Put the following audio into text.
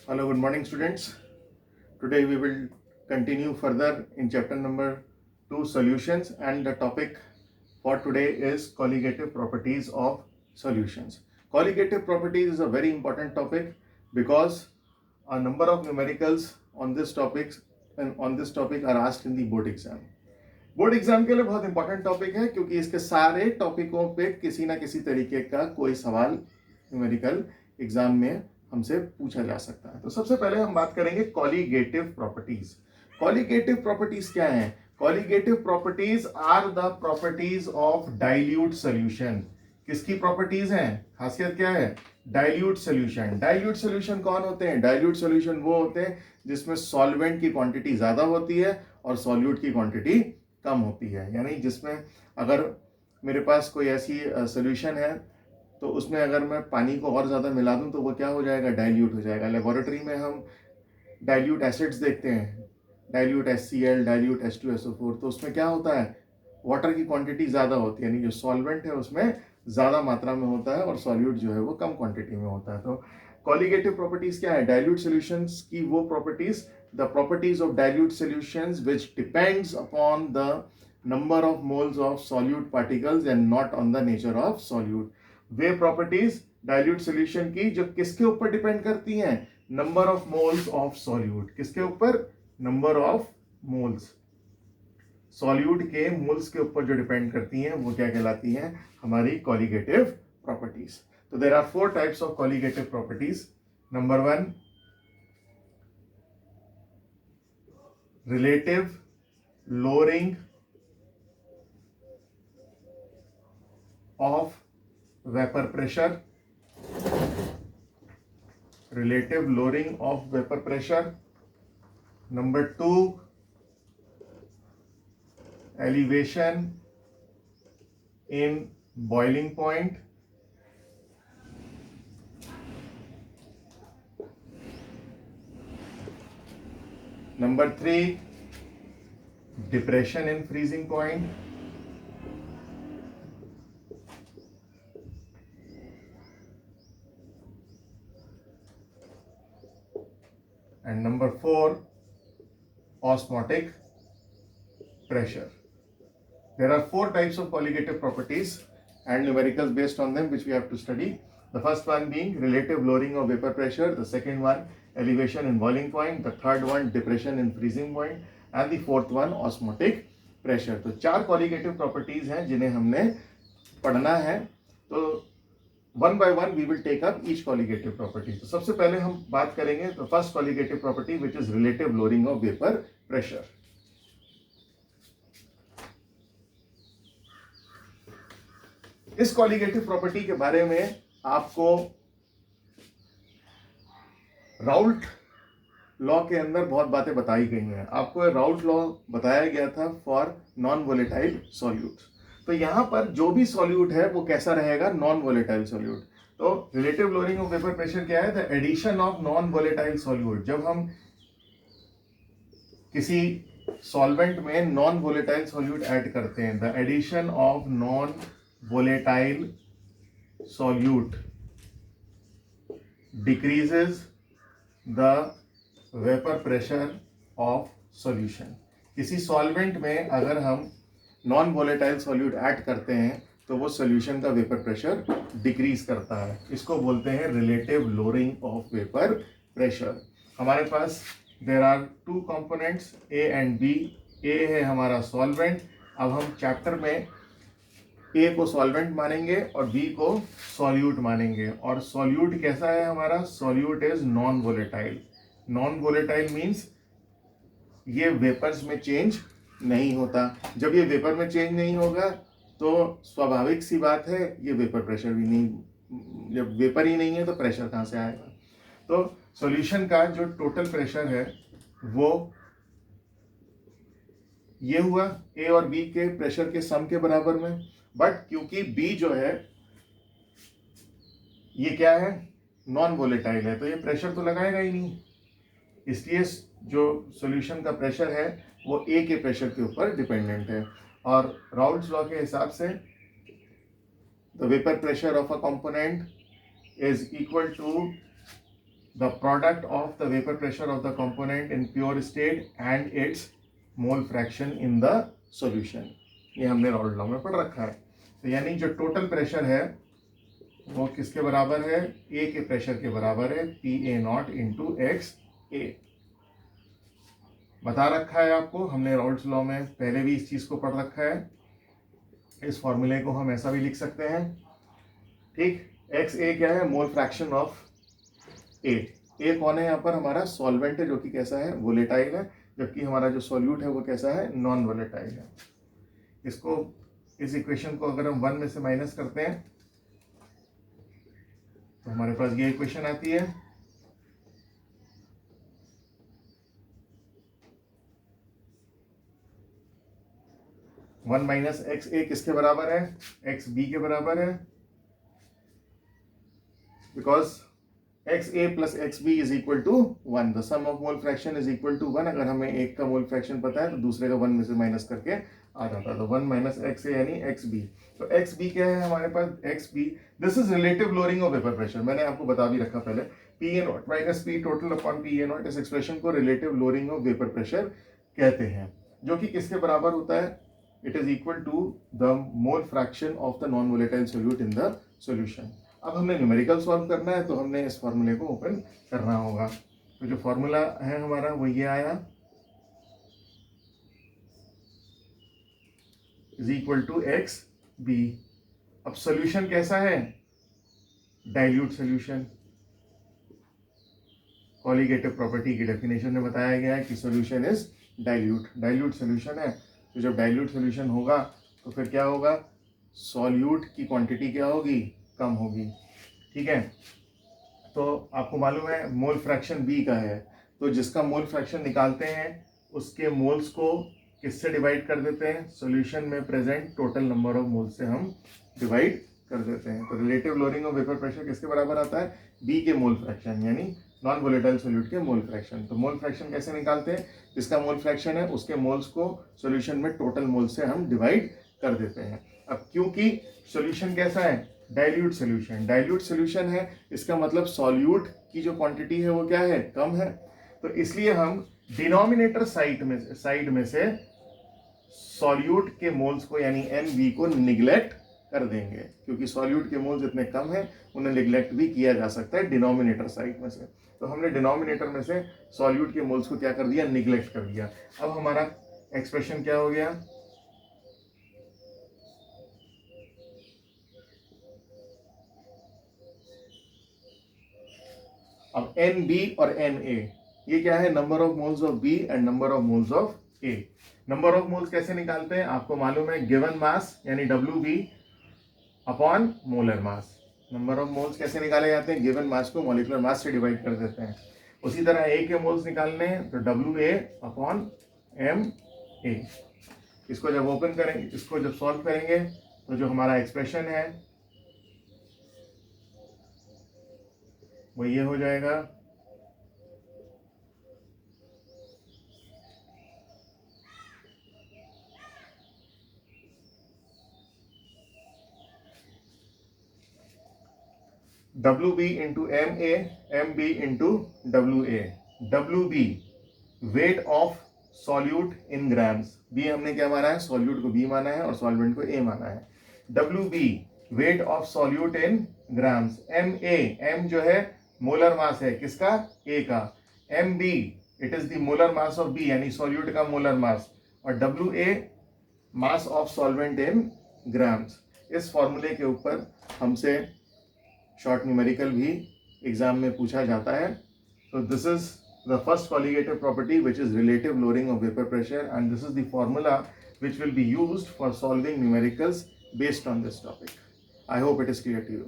Hello, good morning, students. Today we will continue further in chapter number 2, solutions, and the topic for today is colligative properties of solutions. Colligative properties is a very important topic because a number of numericals on this topic are asked in the board exam. Board exam के लिए बहुत important topic है क्योंकि इसके सारे टॉपिकों पे किसी ना किसी तरीके का कोई सवाल न्यूमेरिकल एग्जाम में हमसे पूछा जा सकता है। तो सबसे पहले हम बात करेंगे कॉलीगेटिव प्रॉपर्टीज। कॉलीगेटिव प्रॉपर्टीज क्या है? Colligative properties are the properties of dilute solution. किसकी प्रॉपर्टीज हैं? खासियत क्या है? Dilute solution. डाइल्यूट सॉल्यूशन कौन होते हैं? डाइल्यूट सॉल्यूशन वो होते हैं जिसमें सॉल्वेंट की क्वांटिटी ज्यादा होती है और सॉल्यूट की क्वांटिटी कम होती है। यानी जिसमें अगर मेरे पास कोई ऐसी सॉल्यूशन है तो उसमें अगर मैं पानी को और ज़्यादा मिला दूं तो वो क्या हो जाएगा? डाइल्यूट हो जाएगा। लेबोरेटरी में हम डाइल्यूट एसिड्स देखते हैं, डाइल्यूट HCl, डाइल्यूट H2SO4, तो उसमें क्या होता है? वाटर की क्वांटिटी ज़्यादा होती है, यानी जो सॉल्वेंट है उसमें ज़्यादा मात्रा में होता है और सॉल्यूट जो है वो कम क्वांटिटी में होता है। तो कॉलीगेटिव प्रॉपर्टीज क्या है? डाइल्यूट सॉल्यूशंस की वो properties, the properties of dilute solutions which depends upon the number of moles of solute particles and not on the nature of solute. Way properties dilute solution की जो किसके ऊपर depend करती हैं? Number of moles of solute. किसके ऊपर? Number of moles. Solute के moles के ऊपर जो डिपेंड करती हैं वो क्या कहलाती हैं? हमारी कॉलीगेटिव प्रॉपर्टीज। तो there are 4 types of colligative properties. Number 1, relative lowering of vapor pressure. Relative lowering of vapor pressure. Number 2, elevation in boiling point. Number 3, depression in freezing point. And number 4, osmotic pressure. There are 4 types of colligative properties and numericals based on them which we have to study. The first one being relative lowering of vapor pressure, the second one elevation in boiling point, the third one depression in freezing point, and the fourth one osmotic pressure. तो 4 colligative properties हैं जिन्हें हमने पढ़ना है। तो one by one we will take up each colligative property. तो सबसे पहले हम बात करेंगे तो first colligative property which is relative lowering of vapour pressure. इस कॉलीगेटिव प्रॉपर्टी के बारे में आपको राउल्ट लॉ के अंदर बहुत बातें बताई गई हैं। आपको राउल्ट लॉ बताया गया था फॉर नॉन वोलेटाइल सॉल्यूट। तो यहां पर जो भी सॉल्यूट है वो कैसा रहेगा? Non volatile solute. तो relative lowering of vapour pressure क्या है? The addition of non volatile solute. जब हम किसी सॉल्वेंट में नॉन वोलेटाइल सॉल्यूट ऐड करते हैं, the addition of non volatile solute decreases the vapor pressure of solution. किसी सॉल्वेंट में अगर हम नॉन वोलेटाइल सॉल्यूट ऐड करते हैं तो वो सॉल्यूशन का वेपर प्रेशर डिक्रीज करता है। इसको बोलते हैं relative lowering of vapour pressure. हमारे पास there are 2 components A and B. A है हमारा सॉल्वेंट। अब हम चैप्टर में ए को सॉल्वेंट मानेंगे और बी को सॉल्यूट मानेंगे। और सॉल्यूट कैसा है हमारा? Solute is non volatile. Non volatile means ये वेपर्स में चेंज नहीं होता। जब ये वेपर में चेंज नहीं होगा तो स्वाभाविक सी बात है ये वेपर प्रेशर भी नहीं, जब वेपर ही नहीं है तो प्रेशर कहाँ से आएगा? तो सॉल्यूशन का जो टोटल प्रेशर है वो ये हुआ ए और बी के प्रेशर के सम के बराबर में। बट क्योंकि बी जो है ये क्या है? नॉन वोलेटाइल है, तो ये प्रेशर तो लगाएगा ही नहीं। इसलिए जो सॉल्यूशन का प्रेशर है वो ए के प्रेशर के ऊपर डिपेंडेंट है। और राउल्ट्स लॉ के हिसाब से the vapour pressure of a component is equal to the product of the vapor pressure of the component in pure state and its mole fraction in the solution. ये हमने Raoult law में पढ़ रखा है. तो यानी जो टोटल प्रेशर है वो किसके बराबर है? ए के प्रेशर के बराबर है, P A naught into X A. बता रखा है आपको, हमने राउल्ट लॉ में पहले भी इस चीज को पढ़ रखा है. इस फॉर्मूले को हम ऐसा भी लिख सकते हैं, ठीक. एक्स ए क्या है? मोल फ्रैक्शन ऑफ ए. ए कौन है यहाँ पर? हमारा सॉल्वेंट है जो कि कैसा है? वोलेटाइल है, जबकि हमारा जो सॉल्यूट है वो कैसा है? नॉन वोलेटाइल है. इसको, इस इक्वेशन को अगर हम 1 में से माइनस करते हैं तो हमारे पास ये इक्वेशन आती है. वन माइनस एक्स ए किसके बराबर है? एक्स बी के बराबर है, because X A plus X B is equal to 1. The sum of mole fraction is equal to 1. अगर हमें एक का मोल फ्रैक्शन पता है तो दूसरे का 1 में से माइनस करके आ जाता है. तो 1 माइनस एक्स ए यानी एक्स बी. तो एक्स बी क्या है हमारे पास? X B, this is relative lowering of vapour pressure. मैंने आपको बता भी रखा पहले, P A naught minus P total upon P A naught. इस एक्सप्रेशन को relative lowering of vapour pressure कहते हैं, जो कि किसके बराबर होता है? It is equal to the mole fraction of the non volatile solute in the solution. अब हमने न्यूमेरिकल सॉल्व करना है तो हमने इस फॉर्मूले को ओपन करना होगा. तो जो फॉर्मूला है हमारा वो ये आया, is equal to X B. अब सोल्यूशन कैसा है? Dilute solution. कॉलिगेटिव प्रॉपर्टी की डेफिनेशन में बताया गया है कि solution is dilute. Dilute solution है, तो जब डाइल्यूट सोल्यूशन होगा तो फिर क्या होगा? सॉल्यूट की क्वांटिटी क्या होगी? कम होगी, ठीक है. तो आपको मालूम है मोल फ्रैक्शन बी का है, तो जिसका मोल फ्रैक्शन निकालते हैं उसके मोल्स को किससे डिवाइड कर देते हैं? सॉल्यूशन में present total number of moles से हम डिवाइड कर देते हैं. तो relative lowering of vapour pressure किसके बराबर आता है? बी के मोल फ्रैक्शन, यानी नॉन वोलेटाइल सोल्यूट के मोल फ्रैक्शन. तो मोल फ्रैक्शन कैसे निकालते हैं? जिसका मोल फ्रैक्शन है उसके मोल्स को सॉल्यूशन में टोटल मोल से हम डिवाइड कर देते हैं. अब क्योंकि सॉल्यूशन कैसा है? Dilute solution. डाइल्यूट सोल्यूशन है, इसका मतलब सॉल्यूट की जो क्वांटिटी है वो क्या है? कम है. तो इसलिए हम डिनोमिनेटर साइड में से सॉल्यूट के मोल्स को यानी एम वी को निग्लेक्ट कर देंगे, क्योंकि सॉल्यूट के मोल्स इतने कम हैं उन्हें निग्लेक्ट भी किया जा सकता है डिनोमिनेटर साइड में से. तो हमने डिनोमिनेटर में से सॉल्यूट के मोल्स को क्या कर दिया? निग्लेक्ट कर दिया. अब हमारा एक्सप्रेशन क्या हो गया? अब एन बी और एन ए, ये क्या है? Number of moles of B and number of moles of A. Number of moles कैसे निकालते हैं? आपको मालूम है गिवन मास यानी W B upon molar mass. Number of moles कैसे निकाले जाते हैं? गिवन मास को मॉलिक्यूलर मास से डिवाइड कर देते हैं. उसी तरह ए के मोल्स निकालने हैं तो W A upon M A. इसको जब ओपन करेंगे, इसको जब सॉल्व करेंगे तो जो हमारा एक्सप्रेशन है वो ये हो जाएगा, W B into M B into W A. W B weight of solute in grams. B हमने क्या माना है? सॉल्यूट को बी माना है और सॉल्वेंट को ए माना है. W B weight of solute in grams. M A, M जो है मोलर मास है किसका? ए का. M B it is the molar mass of B यानी सॉल्यूट का मोलर मास. और W A mass of solvent in grams. इस फॉर्मूले के ऊपर हमसे शॉर्ट न्यूमेरिकल भी एग्जाम में पूछा जाता है. तो this is the first colligative property, which is relative lowering of vapor pressure, and this is the formula which will be used for solving numericals based on this topic. I hope it is clear to you.